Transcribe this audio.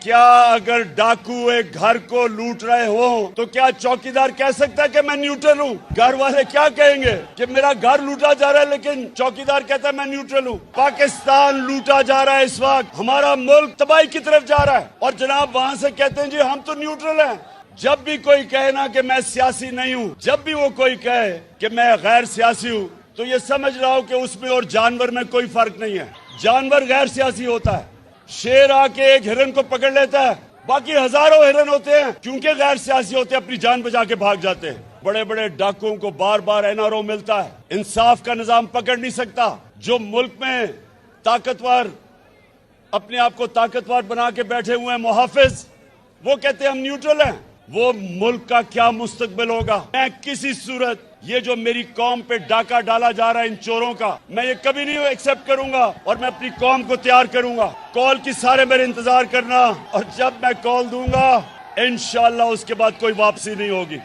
کیا اگر ڈاکو ایک گھر کو لوٹ رہے ہوں تو کیا چوکیدار کہہ سکتا ہے کہ میں نیوٹرل ہوں؟ گھر والے کیا کہیں گے کہ میرا گھر لوٹا جا رہا ہے لیکن چوکیدار کہتا ہے میں نیوٹرل ہوں؟ پاکستان لوٹا جا رہا ہے اس وقت، ہمارا ملک تباہی کی طرف جا رہا ہے، اور جناب وہاں سے کہتے ہیں جی ہم تو نیوٹرل ہیں۔ جب بھی کوئی کہے نا کہ میں سیاسی نہیں ہوں، جب بھی وہ کوئی کہے کہ میں غیر سیاسی ہوں، تو یہ سمجھ رہا ہوں کہ اس میں اور جانور میں کوئی فرق نہیں ہے۔ جانور غیر سیاسی ہوتا ہے، شیر آ کے ایک ہرن کو پکڑ لیتا ہے، باقی ہزاروں ہرن ہوتے ہیں، کیونکہ غیر سیاسی ہوتے ہیں اپنی جان بچا کے بھاگ جاتے ہیں۔ بڑے بڑے ڈاکوؤں کو بار بار NRO ملتا ہے، انصاف کا نظام پکڑ نہیں سکتا۔ جو ملک میں طاقتور اپنے آپ کو طاقتور بنا کے بیٹھے ہوئے ہیں محافظ، وہ کہتے ہیں ہم نیوٹرل ہیں، وہ ملک کا کیا مستقبل ہوگا؟ میں کسی صورت یہ جو میری قوم پہ ڈاکہ ڈالا جا رہا ہے ان چوروں کا، میں یہ کبھی نہیں ایکسپٹ کروں گا، اور میں اپنی قوم کو تیار کروں گا۔ کال کی سارے میرے انتظار کرنا، اور جب میں کال دوں گا انشاءاللہ اس کے بعد کوئی واپسی نہیں ہوگی۔